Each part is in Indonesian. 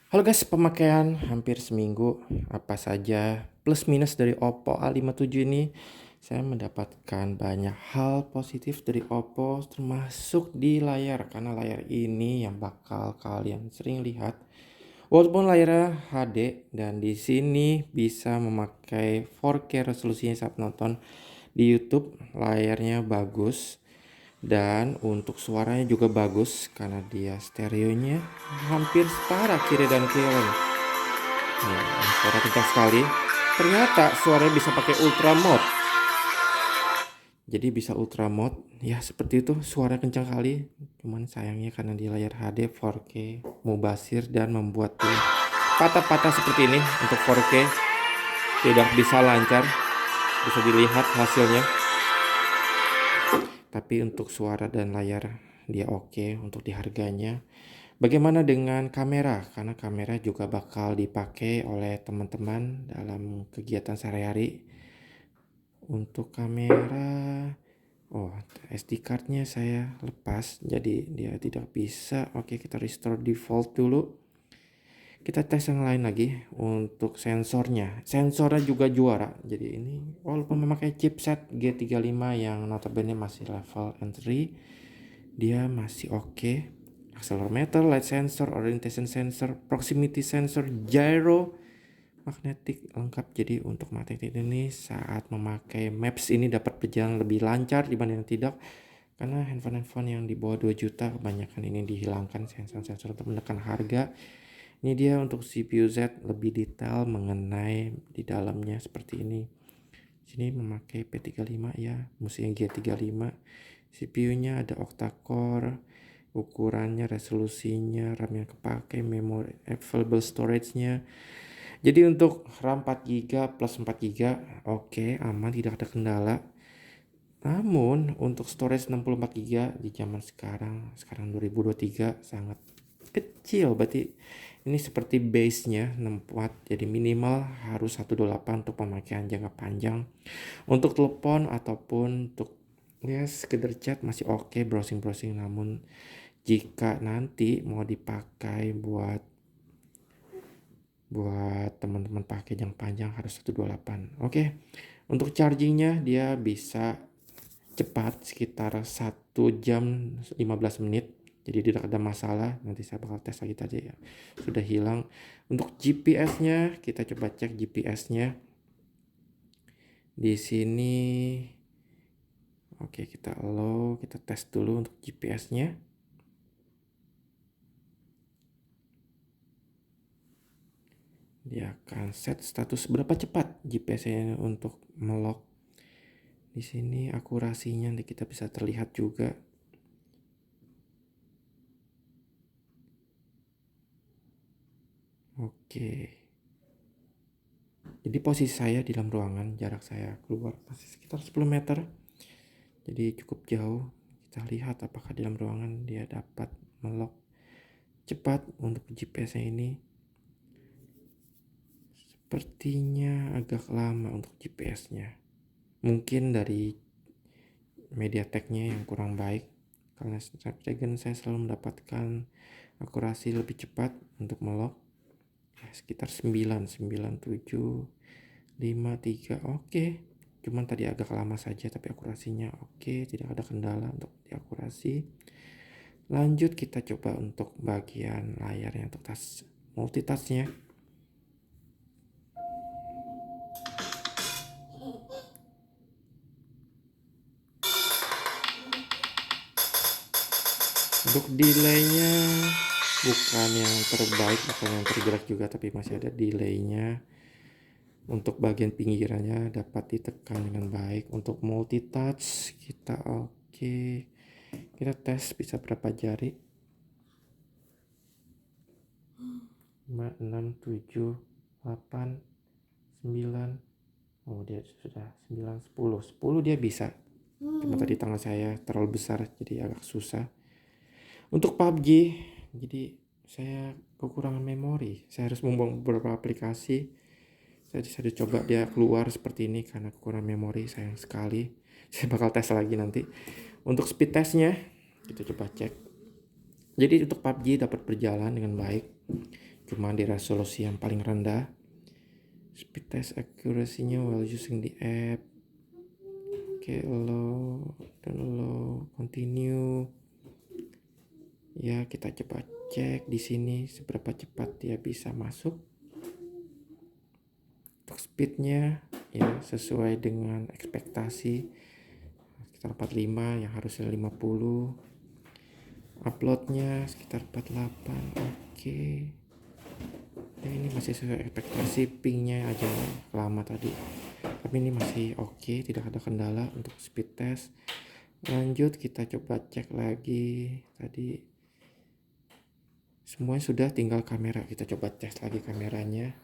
Halo guys, pemakaian hampir seminggu apa saja plus minus dari Oppo A57 ini saya mendapatkan banyak hal positif dari Oppo termasuk di layar karena layar ini yang bakal kalian sering lihat walaupun layarnya HD dan di sini bisa memakai 4K resolusinya saat nonton di YouTube layarnya bagus dan untuk suaranya juga bagus karena dia stereonya hampir setara kiri dan kanan. Nih, suara kencang sekali. Ternyata suaranya bisa pakai ultra mode. Jadi bisa ultra mode. Ya seperti itu, suara kencang kali. Cuman sayangnya karena di layar HD 4K mubasir dan membuat patah-patah seperti ini untuk 4K tidak bisa lancar. Bisa dilihat hasilnya. Tapi untuk suara dan layar dia oke untuk di harganya. Bagaimana dengan kamera? Karena kamera juga bakal dipakai oleh teman-teman dalam kegiatan sehari-hari. Untuk kamera, oh SD cardnya saya lepas, jadi dia tidak bisa. Oke, kita restore default dulu. Kita tes yang lain lagi untuk sensornya. Sensornya juga juara. Jadi ini walaupun memakai chipset G35 yang notabene masih level entry, dia masih oke. Accelerometer, light sensor, orientation sensor, proximity sensor, gyro, magnetic lengkap. Jadi untuk magnetic ini saat memakai Maps ini dapat berjalan lebih lancar dibanding tidak. Karena handphone-handphone yang di bawah 2 juta kebanyakan ini dihilangkan sensor-sensor untuk menekan harga. Ini dia untuk CPU Z lebih detail mengenai di dalamnya seperti ini. Sini memakai P35 ya, musuhnya G35. CPU-nya ada octa-core, ukurannya, resolusinya, RAM yang kepake, memori available storage-nya. Jadi untuk RAM 4GB plus 4GB oke, aman, tidak ada kendala. Namun untuk storage 64GB di zaman sekarang 2023 sangat kecil. Berarti ini seperti base-nya 64, jadi minimal harus 128 untuk pemakaian jangka panjang. Untuk telepon ataupun untuk ya sekedar chat masih oke, browsing-browsing. Namun jika nanti mau dipakai buat teman-teman pakai jangka panjang harus 128. Oke. Untuk chargingnya dia bisa cepat sekitar 1 jam 15 menit. Jadi tidak ada masalah. Nanti saya bakal tes lagi tadi ya. Sudah hilang. Untuk GPS-nya kita coba cek GPS-nya. Di sini oke, kita tes dulu untuk GPS-nya. Dia akan set status berapa cepat GPS-nya untuk melock. Di sini akurasinya nanti kita bisa terlihat juga. Oke. Jadi posisi saya di dalam ruangan, jarak saya keluar masih sekitar 10 meter. Jadi cukup jauh. Kita lihat apakah di dalam ruangan dia dapat melock cepat untuk GPS-nya ini. Sepertinya agak lama untuk GPS-nya. Mungkin dari MediaTek-nya yang kurang baik. Karena Snapdragon saya selalu mendapatkan akurasi lebih cepat untuk melock. Ya, sekitar 9, 97, 53. Oke. Cuman tadi agak lama saja tapi akurasinya oke, tidak ada kendala untuk diakurasi. Lanjut kita coba untuk bagian layarnya untuk multitasknya. Untuk delaynya bukan yang terbaik, bukan yang tergerak juga, tapi masih ada delaynya. Untuk bagian pinggirannya dapat ditekan dengan baik. Untuk multitouch kita oke. Kita tes bisa berapa jari. 5, 6, 7, 8, 9. Oh dia sudah 9, 10. 10 dia bisa. Cuma tadi tangan saya terlalu besar jadi agak susah. Untuk PUBG, jadi saya kekurangan memori. Saya harus membuang beberapa aplikasi. Saya coba dia keluar seperti ini karena kekurangan memori, sayang sekali. Saya bakal tes lagi nanti. Untuk speed testnya, kita coba cek. Jadi untuk PUBG dapat berjalan dengan baik. cuma di resolusi yang paling rendah. Speed test accuracy-nya while using the app. Oke, allow dan allow continue. Ya, kita coba cek di sini seberapa cepat dia bisa masuk. Untuk speednya ya sesuai dengan ekspektasi, sekitar 45 yang harusnya 50. Uploadnya sekitar 48. Oke. Ya, ini masih sesuai ekspektasi, pingnya aja lama tadi, tapi ini masih oke, tidak ada kendala untuk speed test. Lanjut kita coba cek lagi, tadi semuanya sudah, tinggal kamera, kita coba tes lagi kameranya.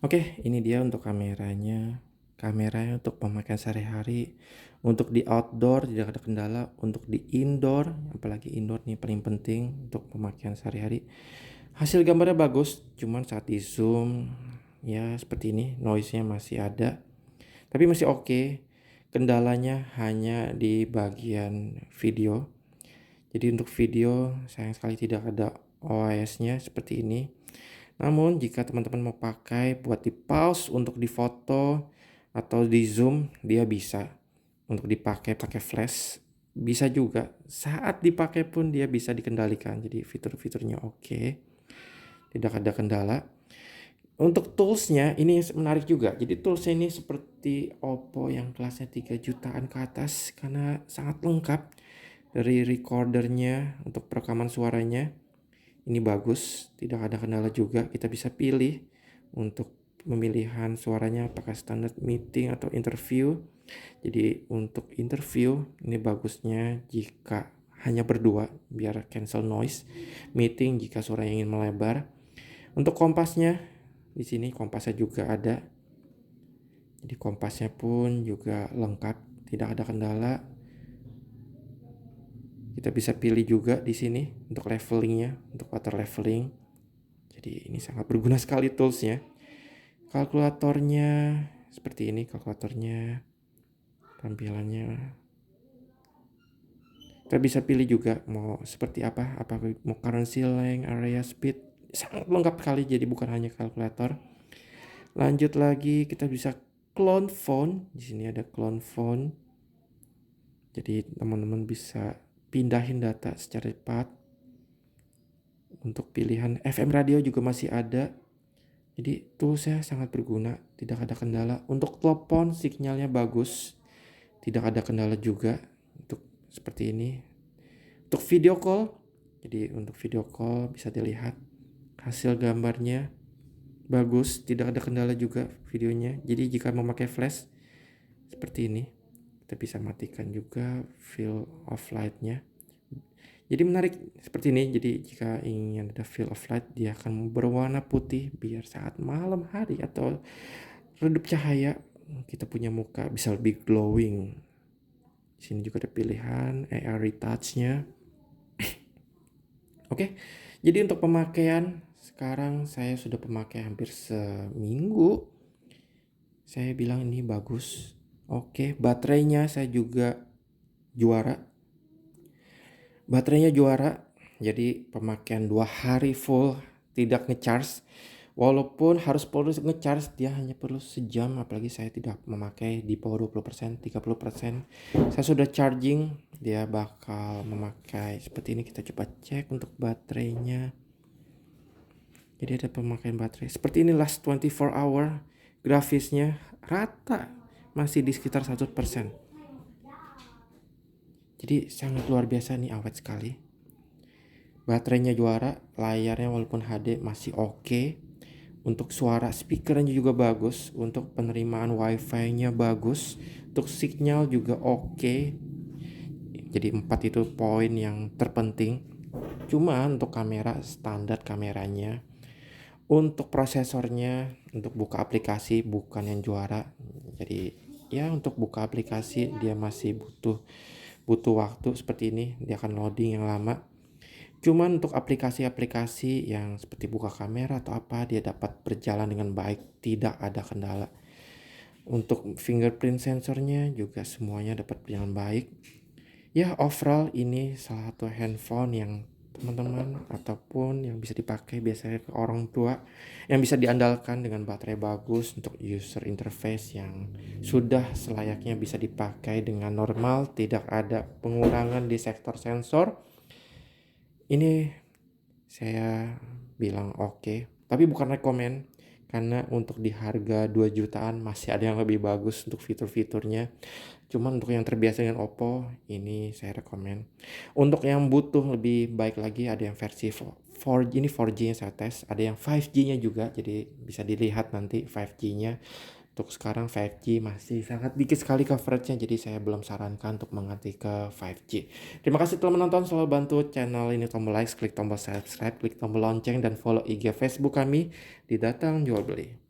Oke, ini dia untuk kameranya untuk pemakaian sehari-hari. Untuk di outdoor tidak ada kendala, untuk di indoor, apalagi indoor nih paling penting untuk pemakaian sehari-hari. Hasil gambarnya bagus, cuman saat di zoom ya seperti ini, noise-nya masih ada, tapi masih oke. Kendalanya hanya di bagian video. Jadi untuk video sayang sekali tidak ada OIS-nya seperti ini. Namun jika teman-teman mau pakai buat di pause untuk difoto atau di zoom, dia bisa. Untuk dipakai pakai flash bisa juga. Saat dipakai pun dia bisa dikendalikan. Jadi fitur-fiturnya oke. Tidak ada kendala. Untuk toolsnya ini menarik juga. Jadi toolsnya ini seperti Oppo yang kelasnya 3 jutaan ke atas karena sangat lengkap. Dari recordernya untuk perekaman suaranya ini bagus, tidak ada kendala juga. Kita bisa pilih untuk pemilihan suaranya apakah standar meeting atau interview. Jadi untuk interview ini bagusnya jika hanya berdua biar cancel noise. Meeting jika suaranya ingin melebar. Untuk kompasnya di sini kompasnya juga ada. Jadi kompasnya pun juga lengkap, tidak ada kendala. Kita bisa pilih juga di sini untuk levelingnya, untuk water leveling. Jadi ini sangat berguna sekali toolsnya. Kalkulatornya seperti ini, kalkulatornya tampilannya. Kita bisa pilih juga mau seperti apa mau currency length, area speed, sangat lengkap sekali. Jadi bukan hanya kalkulator. Lanjut lagi kita bisa clone phone. Di sini ada clone phone. Jadi teman-teman bisa pindahin data secara cepat. Untuk pilihan FM radio juga masih ada. Jadi toolsnya sangat berguna, tidak ada kendala. Untuk telepon sinyalnya bagus, tidak ada kendala juga. Untuk seperti ini. Untuk video call, jadi untuk video call bisa dilihat hasil gambarnya bagus, tidak ada kendala juga videonya. Jadi jika memakai flash seperti ini, kita bisa matikan juga fill of light-nya. Jadi menarik seperti ini. Jadi jika ingin ada fill of light, dia akan berwarna putih biar saat malam hari atau redup cahaya kita punya muka bisa lebih glowing. Di sini juga ada pilihan AR retouch-nya. Oke. Jadi untuk pemakaian sekarang saya sudah pemakai hampir seminggu. Saya bilang ini bagus. Oke, baterainya saya juga juara. Baterainya juara, jadi pemakaian 2 hari full tidak ngecharge. Walaupun harus perlu ngecharge, dia hanya perlu sejam, apalagi saya tidak memakai di bawah 20%, 30%. Saya sudah charging, dia bakal memakai seperti ini. Kita coba cek untuk baterainya. Jadi ada pemakaian baterai. Seperti ini last 24 hour, grafisnya rata, masih di sekitar 100%. Jadi sangat luar biasa nih, awet sekali. Baterainya juara, layarnya walaupun HD masih oke. Untuk suara speakernya juga bagus, untuk penerimaan wifi-nya bagus, untuk sinyal juga oke. Jadi 4 itu poin yang terpenting. Cuma untuk kamera, standar kameranya. Untuk prosesornya, untuk buka aplikasi bukan yang juara. Jadi ya untuk buka aplikasi dia masih butuh waktu seperti ini, dia akan loading yang lama. Cuman untuk aplikasi-aplikasi yang seperti buka kamera atau apa, dia dapat berjalan dengan baik, tidak ada kendala. Untuk fingerprint sensornya juga semuanya dapat berjalan baik. Ya overall ini salah satu handphone yang teman-teman, ataupun yang bisa dipakai biasanya ke orang tua, yang bisa diandalkan dengan baterai bagus untuk user interface yang sudah selayaknya bisa dipakai dengan normal, tidak ada pengurangan di sektor sensor. Ini saya bilang oke, tapi bukan rekomen, karena untuk di harga 2 jutaan masih ada yang lebih bagus untuk fitur-fiturnya. Cuman untuk yang terbiasa dengan Oppo, ini saya rekomen. Untuk yang butuh lebih baik lagi, ada yang versi 4G, ini 4G yang saya tes, ada yang 5G-nya juga, jadi bisa dilihat nanti 5G-nya. Untuk sekarang 5G masih sangat dikit sekali coveragenya, jadi saya belum sarankan untuk mengganti ke 5G. Terima kasih telah menonton, selalu bantu channel ini tombol like, klik tombol subscribe, klik tombol lonceng, dan follow IG Facebook kami di Datang Jual Beli.